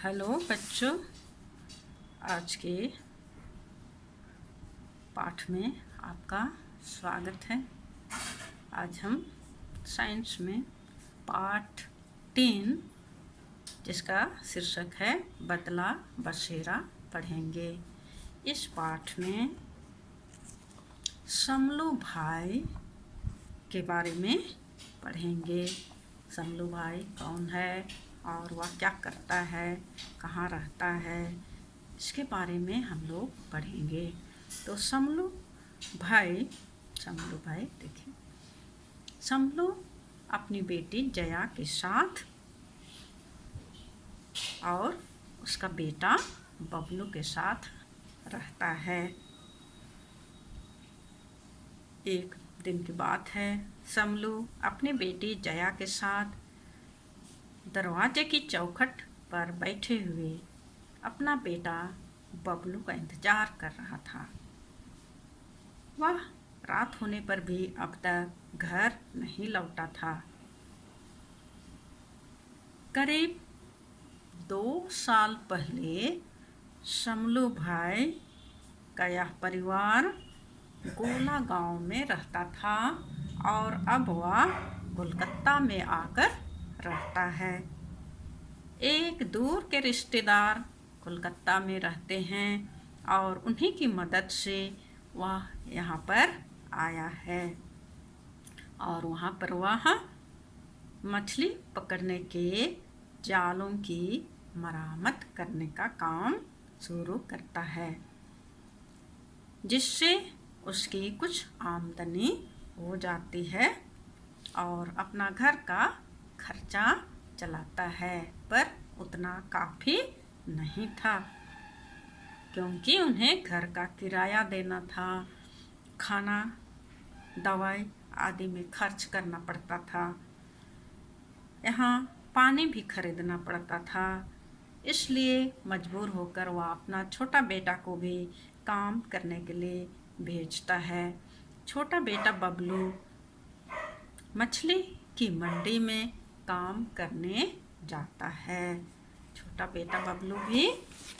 Hello बच्चों, आज के पाठ में आपका स्वागत है। आज हम साइंस में पाठ 3 जिसका शीर्षक है बदला बसेरा पढ़ेंगे। इस पाठ में समलू भाई के बारे में पढ़ेंगे। समलू भाई कौन है और वह क्या करता है, कहाँ रहता है, इसके बारे में हम लोग पढ़ेंगे। तो समलू भाई देखिए, समलू अपनी बेटी जया के साथ और उसका बेटा बबलू के साथ रहता है। एक दिन की बात है, समलू अपनी बेटी जया के साथ दरवाजे की चौखट पर बैठे हुए अपना बेटा बबलू का इंतजार कर रहा था। वह रात होने पर भी अब तक घर नहीं लौटा था। करीब 2 साल पहले समलू भाई का यह परिवार गोला गांव में रहता था और अब वह कोलकाता में आकर रहता है। एक दूर के रिश्तेदार कोलकाता में रहते हैं और उन्हीं की मदद से वह यहाँ पर आया है और वहाँ पर वह मछली पकड़ने के जालों की मरम्मत करने का काम शुरू करता है, जिससे उसकी कुछ आमदनी हो जाती है और अपना घर का खर्चा चलाता है। पर उतना काफ़ी नहीं था, क्योंकि उन्हें घर का किराया देना था, खाना दवाई आदि में खर्च करना पड़ता था, यहाँ पानी भी खरीदना पड़ता था। इसलिए मजबूर होकर वह अपना छोटा बेटा को भी काम करने के लिए भेजता है। छोटा बेटा बबलू मछली की मंडी में काम करने जाता है। छोटा बेटा बबलू भी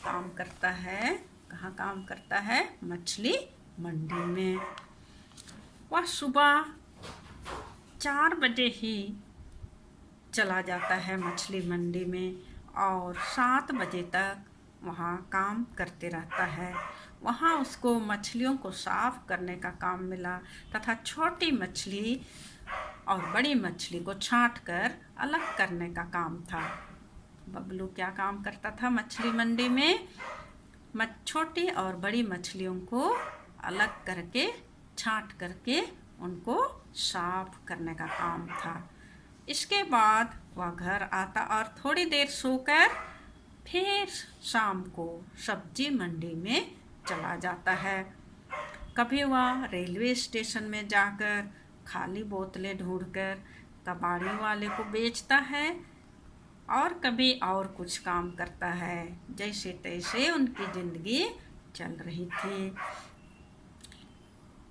काम करता है। कहाँ काम करता है? मछली मंडी में। वह सुबह 4 बजे ही चला जाता है मछली मंडी में और 7 बजे तक वहाँ काम करते रहता है। वहाँ उसको मछलियों को साफ करने का काम मिला तथा छोटी मछली और बड़ी मछली को छांटकर अलग करने का काम था। बबलू क्या काम करता था मछली मंडी में? छोटी और बड़ी मछलियों को अलग करके छांट करके उनको साफ करने का काम था। इसके बाद वह घर आता और थोड़ी देर सोकर फिर शाम को सब्जी मंडी में चला जाता है। कभी वह रेलवे स्टेशन में जाकर खाली बोतलें ढूंढकर कबाड़ी वाले को बेचता है और कभी और कुछ काम करता है। जैसे तैसे उनकी ज़िंदगी चल रही थी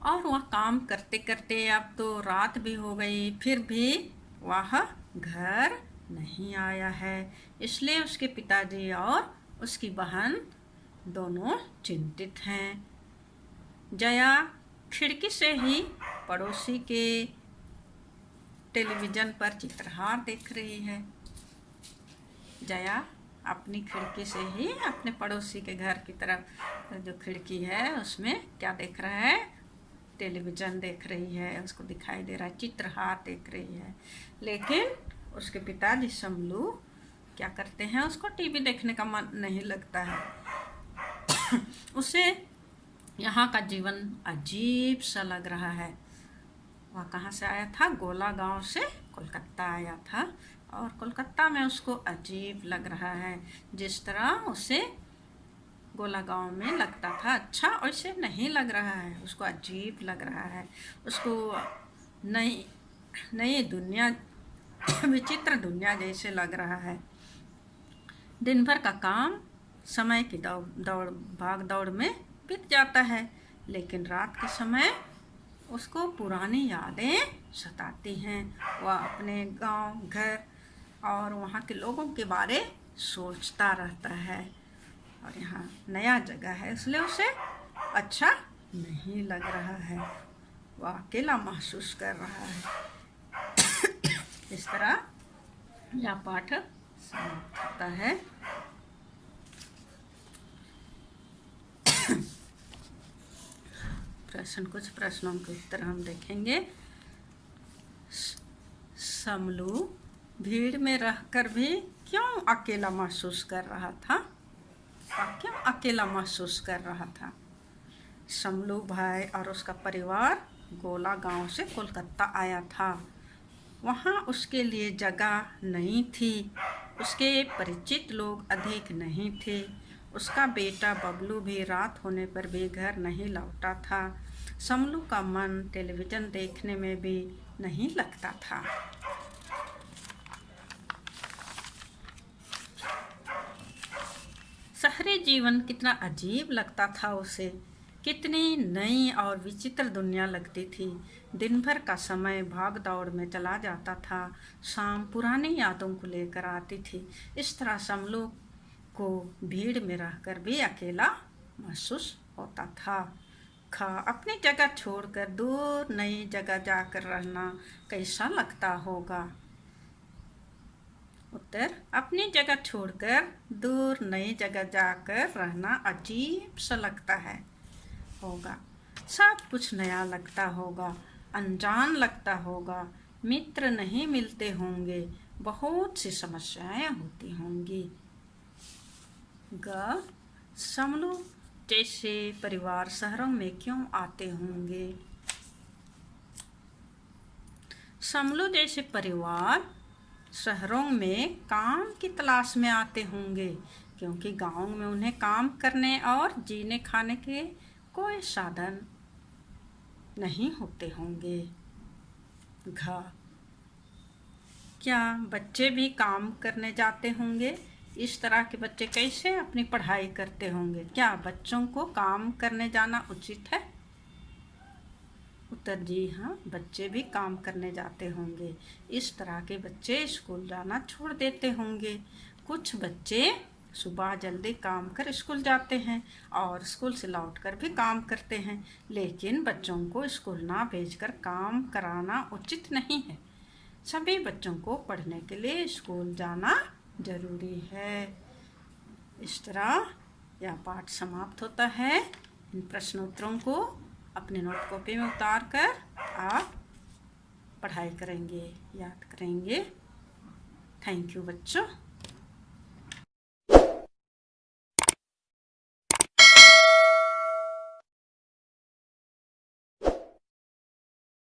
और वह काम करते करते अब तो रात भी हो गई, फिर भी वह घर नहीं आया है। इसलिए उसके पिताजी और उसकी बहन दोनों चिंतित हैं। जया खिड़की से ही पड़ोसी के टेलीविज़न पर चित्रहार देख रही है। जया अपनी खिड़की से ही अपने पड़ोसी के घर की तरफ जो खिड़की है उसमें क्या देख रहा है? टेलीविज़न देख रही है। उसको दिखाई दे रहा है, चित्रहार देख रही है। लेकिन उसके पिताजी समलू क्या करते हैं? उसको टीवी देखने का मन नहीं लगता है। उसे यहाँ का जीवन अजीब सा लग रहा है। वह कहाँ से आया था? गोला गांव से कोलकाता आया था और कोलकाता में उसको अजीब लग रहा है। जिस तरह उसे गोला गांव में लगता था अच्छा, वैसे नहीं लग रहा है। उसको अजीब लग रहा है। उसको नई नई दुनिया, विचित्र दुनिया जैसे लग रहा है। दिन भर का काम समय की भाग दौड़ में बीत जाता है, लेकिन रात के समय उसको पुरानी यादें सताती हैं। वह अपने गांव, घर और वहाँ के लोगों के बारे सोचता रहता है। और यहाँ नया जगह है इसलिए उसे अच्छा नहीं लग रहा है, वह अकेला महसूस कर रहा है। इस तरह यह पाठ समाप्त होता है। कुछ प्रश्नों के उत्तर हम देखेंगे। समलू भीड़ में रहकर भी क्यों अकेला महसूस कर रहा था? क्यों अकेला महसूस कर रहा था? समलू भाई और उसका परिवार गोला गांव से कोलकाता आया था। वहाँ उसके लिए जगह नहीं थी, उसके परिचित लोग अधिक नहीं थे। उसका बेटा बबलू भी रात होने पर भी घर नहीं लौटा था। समलू का मन टेलीविज़न देखने में भी नहीं लगता था। शहरी जीवन कितना अजीब लगता था उसे, कितनी नई और विचित्र दुनिया लगती थी। दिन भर का समय भाग दौड़ में चला जाता था, शाम पुरानी यादों को लेकर आती थी। इस तरह समलू को भीड़ में रहकर भी अकेला महसूस होता था। अपनी जगह छोड़कर दूर नई जगह जाकर रहना कैसा लगता होगा? उत्तर, अपनी जगह छोड़कर दूर नई जगह जाकर रहना अजीब सा लगता है होगा। सब कुछ नया लगता होगा, अनजान लगता होगा, मित्र नहीं मिलते होंगे, बहुत सी समस्याएं होती होंगी। समलू जैसे परिवार शहरों में क्यों आते होंगे? समलू जैसे परिवार शहरों में काम की तलाश में आते होंगे, क्योंकि गांव में उन्हें काम करने और जीने खाने के कोई साधन नहीं होते होंगे। क्या बच्चे भी काम करने जाते होंगे? इस तरह के बच्चे कैसे अपनी पढ़ाई करते होंगे? क्या बच्चों को काम करने जाना उचित है? उत्तर, जी हाँ, बच्चे भी काम करने जाते होंगे। इस तरह के बच्चे स्कूल जाना छोड़ देते होंगे। कुछ बच्चे सुबह जल्दी काम कर स्कूल जाते हैं और स्कूल से लौटकर भी काम करते हैं, लेकिन बच्चों को स्कूल ना भेजकर काम कराना उचित नहीं है। सभी बच्चों को पढ़ने के लिए स्कूल जाना जरूरी है। इस तरह यह पाठ समाप्त होता है। इन प्रश्नोत्तरों को अपने नोट कॉपी में उतार कर आप पढ़ाई करेंगे, याद करेंगे। थैंक यू बच्चों।